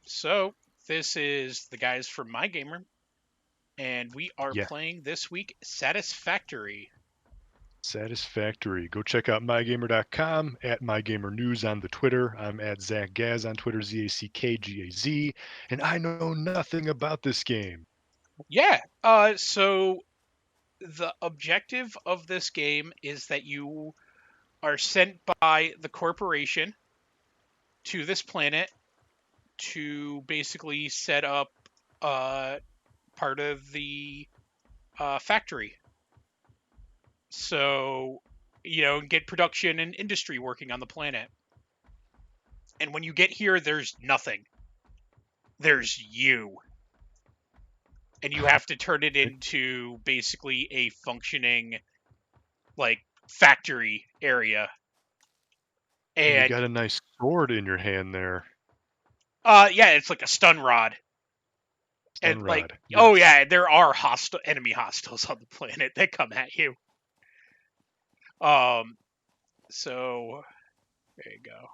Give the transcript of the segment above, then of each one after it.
So, this is the guys from MyGamer, and we are Yeah, playing this week Satisfactory. Satisfactory. Go check out mygamer.com, at mygamernews on the Twitter. I'm at Zack Gaz on Twitter, ZACKGAZ, and I know nothing about this game. Yeah, so the objective of this game is that you are sent by the corporation to this planet to basically set up uh, part of the factory. So, get production and industry working on the planet. And when you get here, there's nothing. There's you. And you have to turn it into basically a functioning like factory area. And you And got a nice sword in your hand there. yeah, it's like a stun rod. And Stun like, rod. oh Yes. yeah, there are hostile enemy hostiles on the planet that come at you. Um so there you go.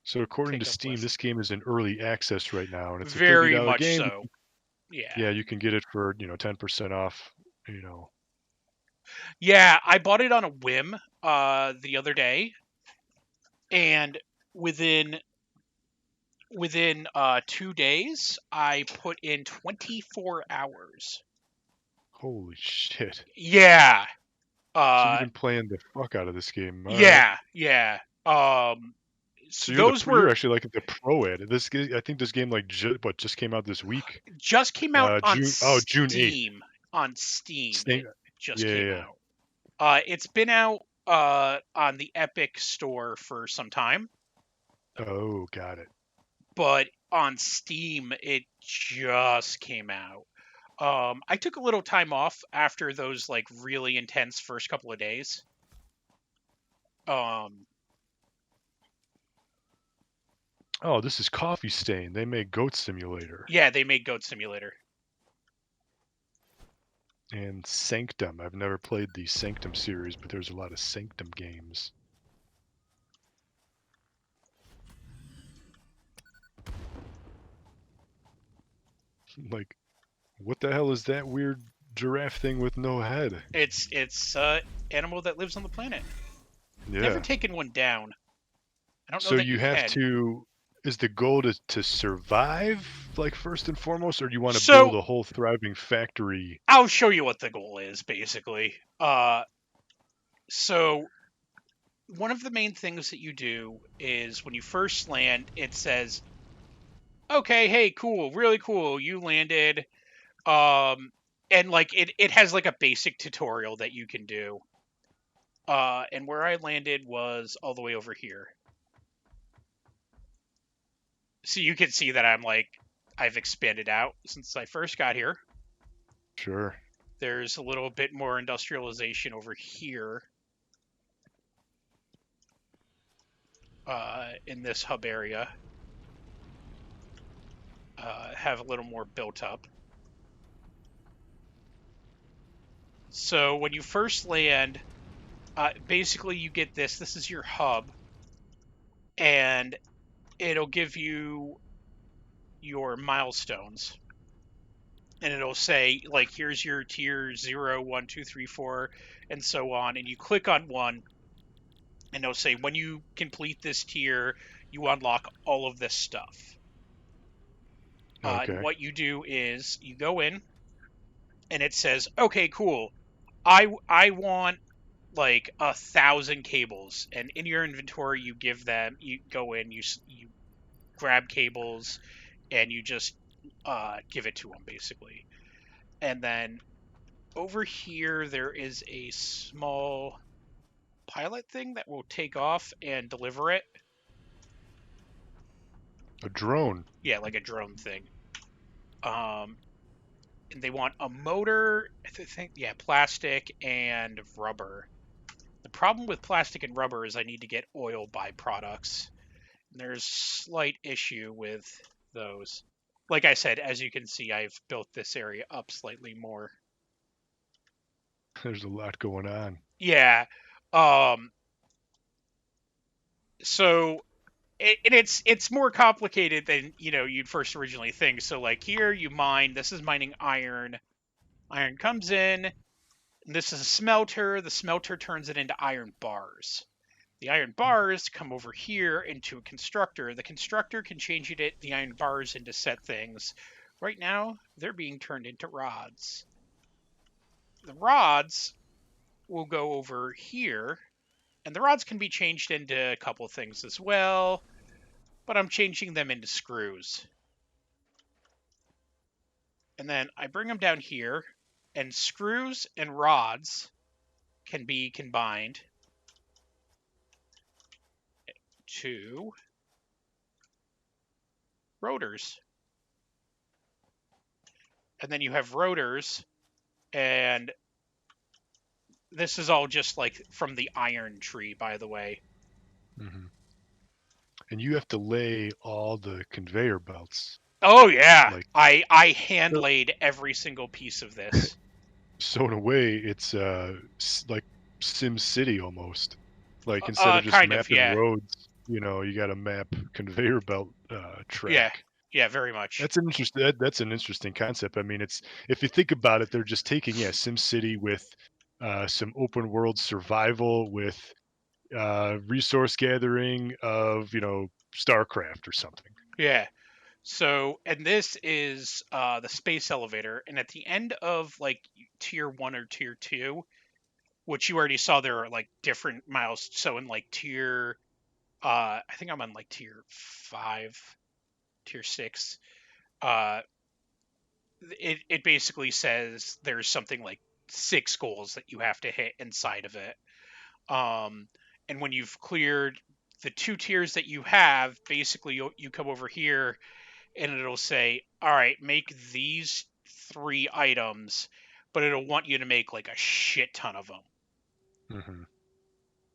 So according to Take up Steam, list. this game is in early access right now, and it's a Very $30 much game. so. Yeah. Yeah, you can get it for 10% off. Yeah, I bought it on a whim the other day, and within within 2 days I put in 24 hours. Holy shit! Yeah. So you've Uh been playing the fuck out of this game. All right. yeah, yeah. So So those you're were actually like the pro at it. I think this game like just came out this week. just came out on June 8th. Steam. On Steam, Same. it just Yeah, yeah, came yeah. out. It's been out on the Epic Store for some time, Oh, got it. but on Steam it just came out. I took a little time off after those like really intense first couple of days. Um, Oh, this is Coffee Stain. They make Goat Simulator yeah, they made Goat Simulator. and Sanctum. I've never played the Sanctum series, but there's a lot of Sanctum games. Like, what the hell is that weird giraffe thing with no head? It's animal that lives on the planet. Never Yeah. taken one down. I don't know So that you you have can. to. Is the goal to survive, like first and foremost, or do you want to build So a whole thriving factory? I'll show you what the goal is, basically. So one of the main things that you do is when you first land, it says, "Okay, hey, cool, really cool, you landed." Um, and like it has like a basic tutorial that you can do. And where I landed was all the way over here. So you can see that I've expanded out since I first got here. Sure. There's a little bit more industrialization over here in this hub area. Have a little more built up. So when you first land, basically you get this. This is your hub, and it'll give you your milestones. And it'll say, like, here's your tier 0, 1, 2, 3, 4, and so on. And you click on one, and it'll say, when you complete this tier, you unlock all of this stuff. And Okay. what you do is you go in, and it says, okay, cool. I want like 1,000 cables, and in your inventory you give them. You go in, you grab cables, and you just give it to them basically. And then over here there is a small pilot thing that will take off and deliver it. A drone. Yeah, like a drone thing. Um, and they want a motor. I think yeah, plastic and rubber. The problem with plastic and rubber is I need to get oil byproducts. There's slight issue with those. Like I said, as you can see, I've built this area up slightly more. There's a lot going on. Yeah. Um. So it's more complicated than you'd first originally think. So like here you mine. This is mining iron. Iron comes in. This is a smelter. The smelter turns it into iron bars. The iron bars come over here into a constructor. The constructor can change the iron bars into set things. Right now, they're being turned into rods. The rods will go over here, and the rods can be changed into a couple things as well, but I'm changing them into screws. And then I bring them down here, and screws and rods can be combined to rotors. And then you have rotors, and this is all just like from the iron tree, by the way. Mm-hmm. And you have to lay all the conveyor belts. Oh yeah, Like, I hand laid every single piece of this. so in a way, it's like Sim City almost. Like instead of just Kind of, mapping yeah, roads, you got to map conveyor belt yeah, track. yeah, very much. That's an interesting concept. I mean, it's if you think about it, they're just taking Sim City with some open world survival with resource gathering of StarCraft or something. Yeah. So, and this is the space elevator, and at the end of like tier 1 or tier 2, which you already saw, there are like different miles. So in like tier I think I'm on like tier 5, tier 6. Uh it basically says there's something like 6 goals that you have to hit inside of it. Um and when you've cleared the 2 tiers that you have, basically you come over here and it'll say, all right, make these 3 items, but it'll want you to make like a shit ton of them. Hmm.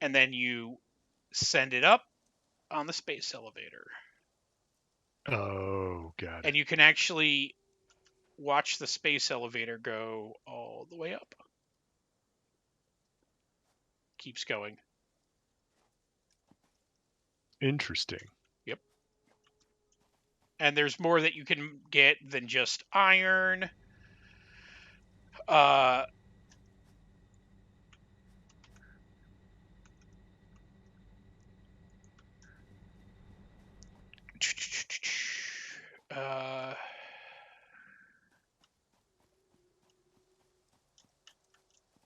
And then you send it up on the space elevator. Oh, got And it. you can actually watch the space elevator go all the way up. Keeps going. Interesting. Yep. And there's more that you can get than just iron. Uh, uh,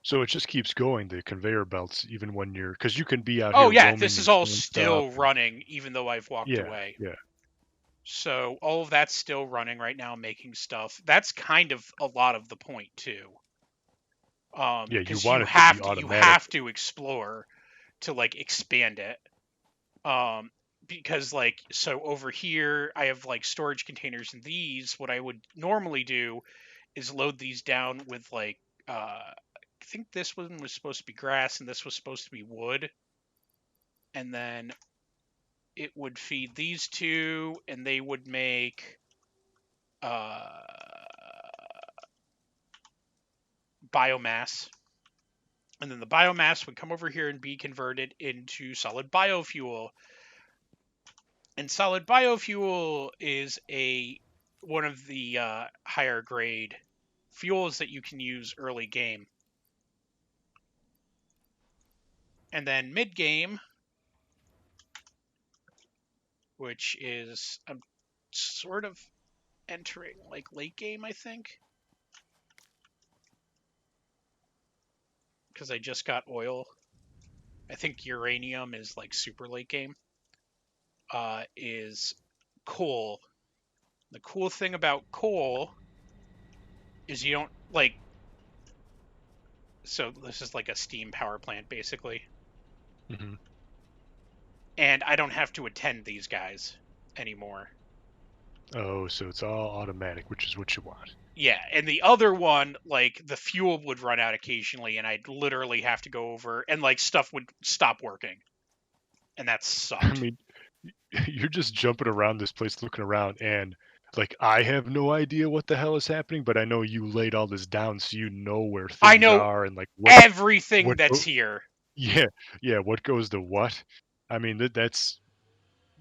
So it just keeps going, the conveyor belts, even when because you can be out oh here yeah, roaming this is and all killing stuff. still running even though I've walked Yeah, away. yeah, So all of that's still running right now, making stuff. That's kind of a lot of the point too, yeah. You because want it to be you automatic. have to explore to like expand it. Um, because like so over here I have like storage containers in these. What I would normally do is load these down with like I think this one was supposed to be grass and this was supposed to be wood, and then it would feed these two and they would make uh, biomass, and then the biomass would come over here and be converted into solid biofuel. And solid biofuel is a one of the higher grade fuels that you can use early game. And then mid game, which is I'm sort of entering like late game, I think, because I just got oil. I think uranium is like super late game. Is coal. The cool thing about coal is you don't like. So this is like a steam power plant basically, Hmm. and I don't have to attend these guys anymore. Oh, so it's all automatic, which is what you want. Yeah, and the other one, like the fuel would run out occasionally, and I'd literally have to go over, and like stuff would stop working, and that I sucked. mean, you're just jumping around this place, looking around, and like I have no idea what the hell is happening, but I know you laid all this down, so you know where I things know are and like everything what that's here. yeah, yeah, what goes to what. I mean that's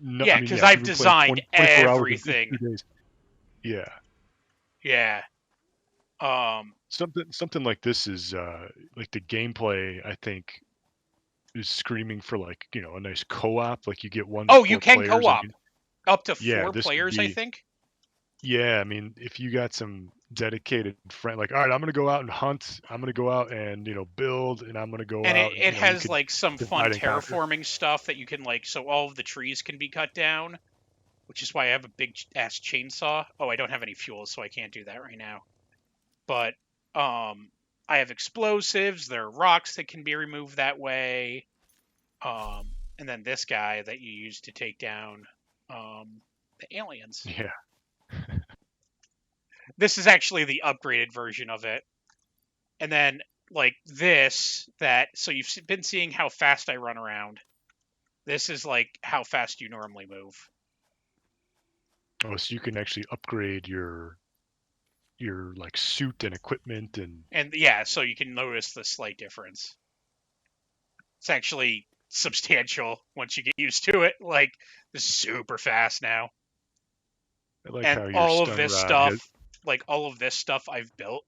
No, I Yeah, mean, because yeah, if I've you've been playing designed 24 hours in everything. 2 days, yeah. Yeah. Um. Something like this is like the gameplay. I think is screaming for like a nice co-op. Like you get one to Oh, you four can players. I co-op mean, up to yeah, four this would players, I be. think. Yeah, I mean, if you got some dedicated friend, like, all right, I'm gonna go out and hunt. I'm gonna go out and build, and I'm gonna go And it, out and it you has could like some fun divide and conquer. terraforming stuff that you can like, so all of the trees can be cut down, which is why I have a big ass chainsaw. Oh, I don't have any fuel, so I can't do that right now. But I have explosives. There are rocks that can be removed that way. And then this guy that you use to take down the aliens. Yeah. This is actually the upgraded version of it. And then like this, that so you've been seeing how fast I run around. This is like how fast you normally move. Oh, so you can actually upgrade your like suit and equipment and And yeah, so you can notice the slight difference. It's actually substantial once you get used to it. Like, this is super fast now. I like And how your all of stun this rod has. stuff, like all of this stuff I've built,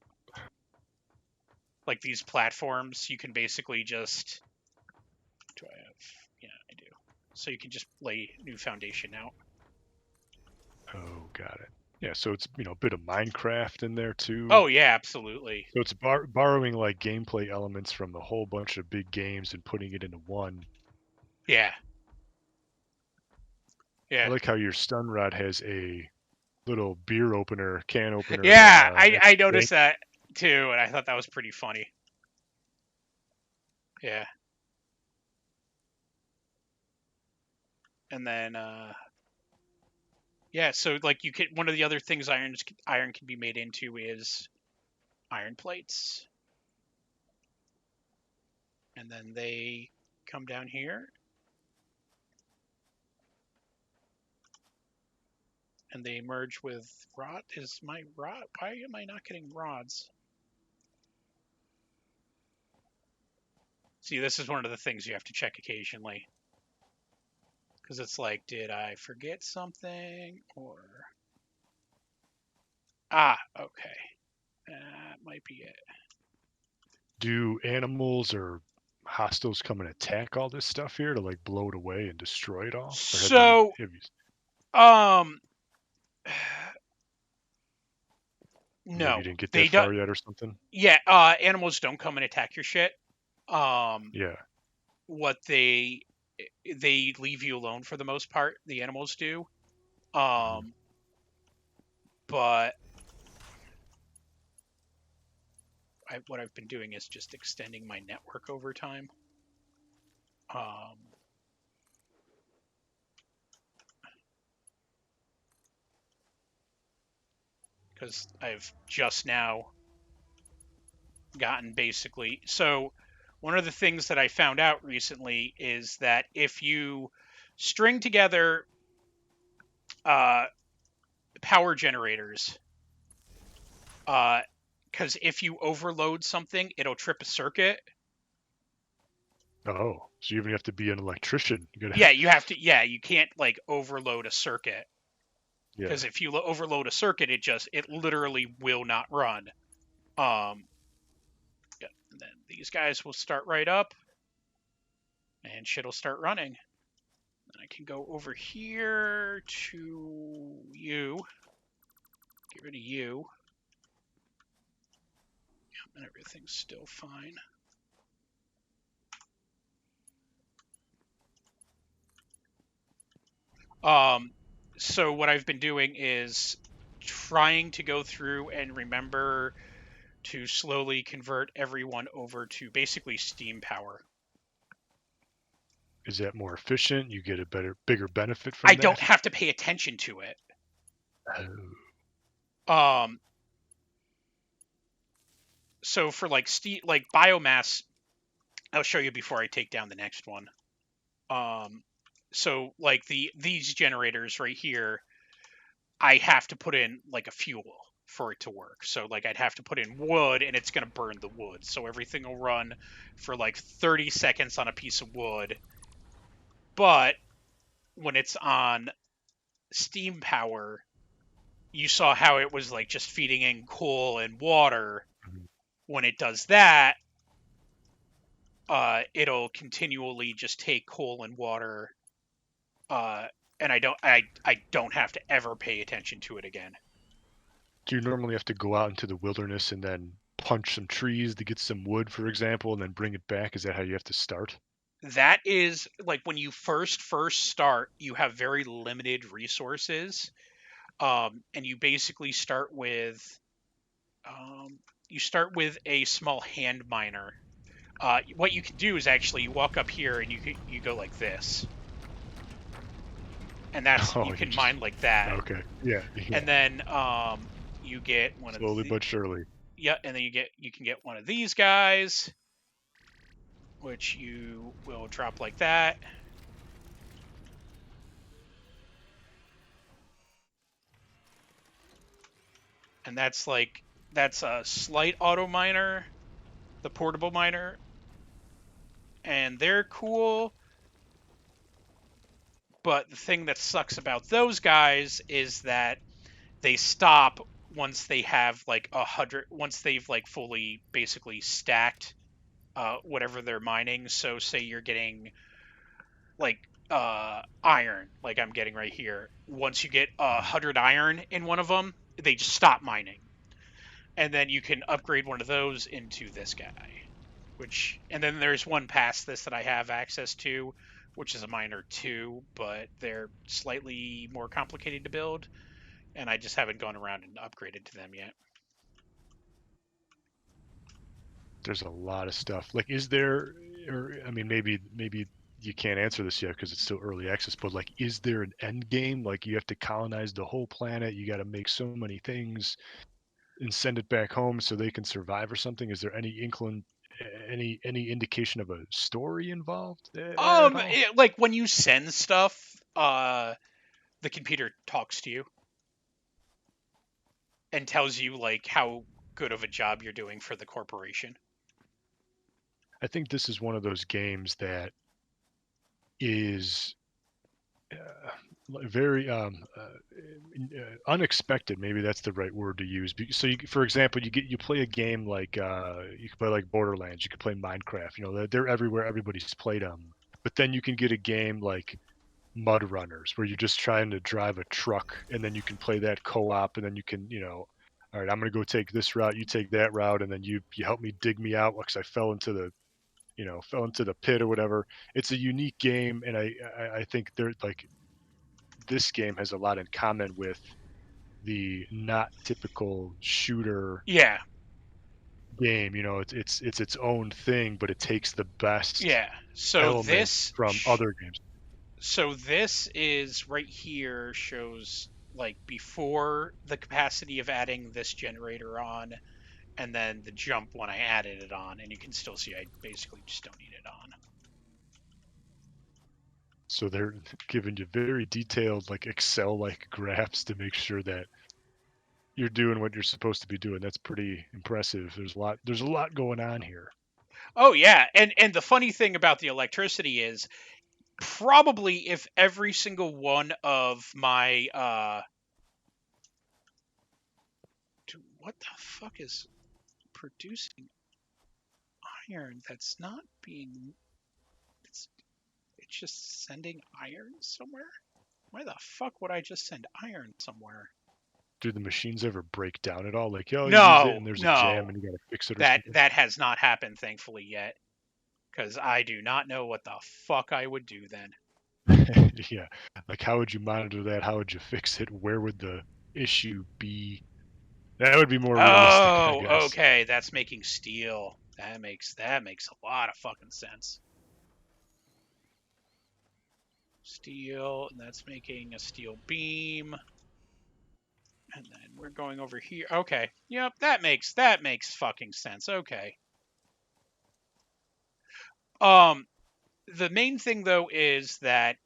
like these platforms, you can basically just do I have yeah, I do. So you can just lay new foundation out. Oh, got it. Yeah, so it's a bit of Minecraft in there too. Oh yeah, absolutely. So it's borrowing like gameplay elements from a whole bunch of big games and putting it into one. Yeah. I Yeah. like how your stun rod has a little beer opener, can opener Yeah, at I the bank. noticed that too, and I thought that was pretty funny. Yeah. And then yeah, so like you could one of the other things iron can be made into is iron plates. And then they come down here and they merge with rod. Is my rod? Why am I not getting rods? See, this is one of the things you have to check occasionally. Because it's like, did I forget something? Or. Ah, okay. That might be it. Do animals or hostiles come and attack all this stuff here to like blow it away and destroy it all? Or So, have you um, maybe no, you didn't get that they do. far yet or something? Yeah, animals don't come and attack your shit. Um, Yeah. what they leave you alone for the most part. The animals do. Um, but what I've been doing is just extending my network over time. Because I've just now gotten basically. So, one of the things that I found out recently is that if you string together uh, power generators, because if you overload something, it'll trip a circuit. Oh, so you even have to be an electrician. You gotta, Yeah, you have to. Yeah, you can't like overload a circuit yeah. because if you overload a circuit, it literally will not run. Um, yeah, and then these guys will start right up, and shit will start running. And I can go over here to you. Get rid of you. And everything's still fine. So what I've been doing is trying to go through and remember to slowly convert everyone over to basically steam power. Is that more efficient? You get a bigger benefit I from don't that? have to pay attention to it. Oh, Um, so for like like biomass, I'll show you before I take down the next one. So like these generators right here, I have to put in like a fuel for it to work. So like I'd have to put in wood and it's going to burn the wood. So everything will run for like 30 seconds on a piece of wood. But when it's on steam power, you saw how it was like just feeding in coal and water. Mhm. When it does that, it'll continually just take coal and water, uh, and I don't have to ever pay attention to it again. Do you normally have to go out into the wilderness and then punch some trees to get some wood, for example, and then bring it back? Is that how you have to start? That is like when you first start, you have very limited resources, and you basically start with a small hand miner. What you can do is actually you walk up here and you go like this, and that's Oh, you you can just mine like that, okay. Yeah, and yeah. then you get one of Slowly the but surely. yeah, and then you can get one of these guys, which you will drop like that, and that's a slight auto miner, the portable miner, and they're cool. But the thing that sucks about those guys is that they stop once they have like 100, once they've like fully basically stacked whatever they're mining. So say you're getting like iron, like I'm getting right here. Once you get Mhm. 100 iron in one of them, they just stop mining, and then you can upgrade one of those into this guy. And then there's one past this that I have access to, which is a miner too, but they're slightly more complicated to build, and I just haven't gone around and upgraded to them yet. There's a lot of stuff. Like, is there, or I mean, maybe you can't answer this yet because it's still early access, but like, is there an end game? Like, you have to colonize the whole planet. You got to make so many things and send it back home so they can survive or something. Is there any indication of a story involved at all? Like when you send stuff, the computer talks to you and tells you like how good of a job you're doing for the corporation. I think this is one of those games that is very unexpected. Maybe that's the right word to use. So, for example, you play a game like you can play like Borderlands. You can play Minecraft. You know, they're everywhere. Everybody's played them. But then you can get a game like Mud Runners, where you're just trying to drive a truck, and then you can play that co-op, and then you can, all right, I'm gonna go take this route, you take that route, and then you help me dig me out because I fell into the pit or whatever. It's a unique game, and I think they're like this game has a lot in common with the not typical shooter Yeah, game. You know, it's its own thing, but it takes the best yeah. So elements this from other games. so this is right here shows like before the capacity of adding this generator on, and then the jump when I added it on, and you can still see I basically just don't need it on. So they're giving you very detailed, like Excel-like graphs to make sure that you're doing what you're supposed to be doing. That's pretty impressive. There's a lot going on here. Oh yeah, and the funny thing about the electricity is probably if every single one of my dude, what the fuck is producing iron that's not being it's it's just sending iron somewhere? Why the fuck would I just send iron somewhere? Do the machines ever break down at all? Like, oh, you use it No, and there's a jam no. and you got to fix it or That something? that has not happened thankfully yet, cuz I do not know what the fuck I would do then. Yeah. Like, how would you monitor that? How would you fix it? Where would the issue be? That would be more realistic, I Oh, guess. okay, that's making steel. That makes a lot of fucking sense. Steel, and that's making a steel beam. And then we're going over here. Okay. Yep, that makes fucking sense. Okay. Um the main thing though is that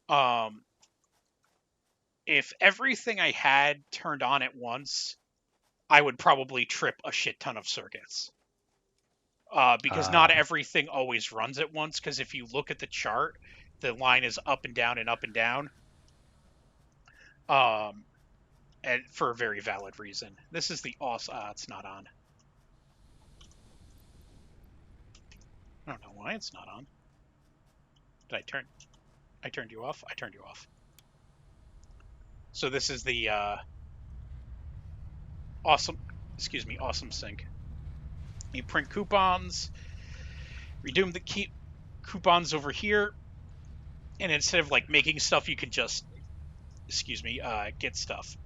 um if everything I had turned on at once, I would probably trip a shit ton of circuits. Because not Uh, everything always runs at once. Because if you look at the chart, the line is up and down and up and down. Um, and for a very valid reason. This is the awesome. It's not on. I don't know why it's not on. Did I turn? I turned you off. I turned you off. So this is the awesome. Excuse me, awesome sync. You print coupons, redeem the coupons over here, and instead of like making stuff, you can just, excuse me, get stuff,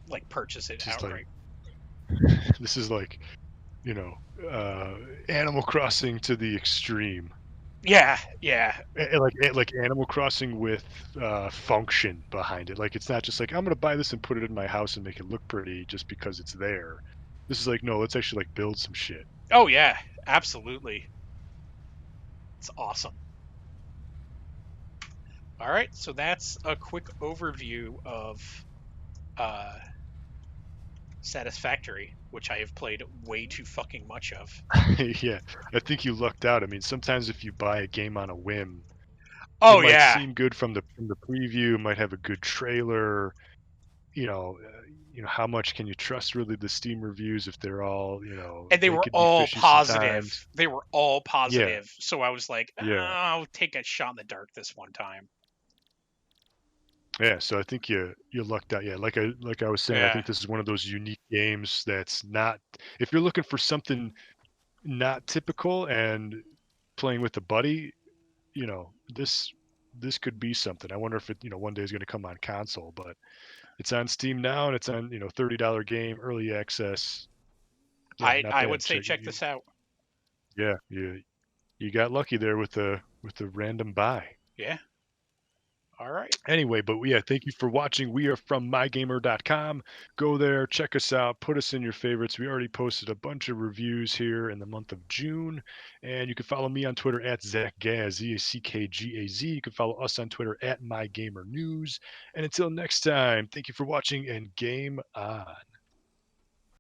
like purchase it Just like outright. this is like, you know, uh, Animal Crossing to the extreme. Yeah, yeah. Like Animal Crossing with function behind it. Like it's not just like I'm gonna buy this and put it in my house and make it look pretty just because it's there. This is like no, let's actually like build some shit. Oh yeah, absolutely. It's awesome. All right, so that's a quick overview of uh, Satisfactory, which I have played way too fucking much of. Yeah, I think you lucked out. I mean, sometimes if you buy a game on a whim, it Oh might yeah, seem good from the preview, might have a good trailer. How much can you trust really the Steam reviews if they're all, and they they were could be all fishy positive. sometimes. They were all Yeah, positive. So I was like, yeah, I'll take a shot in the dark this one time. yeah. So I think you lucked out. Yeah, like I was saying, I Yeah, think this is one of those unique games that's not. If you're looking for something not typical and playing with a buddy, this could be something. I wonder if it one day is going to come on console, but it's on Steam now and it's on $30 game early access. Yeah, not I would bad. say check this out. Yeah, you got lucky there with the random buy. Yeah. All right. Anyway, but yeah, thank you for watching. We are from mygamer.com. Go there, check us out, put us in your favorites. We already posted a bunch of reviews here in the month of June. And you can follow me on Twitter at ZackGaz, ZackGaz. You can follow us on Twitter at MyGamerNews. And until next time, thank you for watching and game on.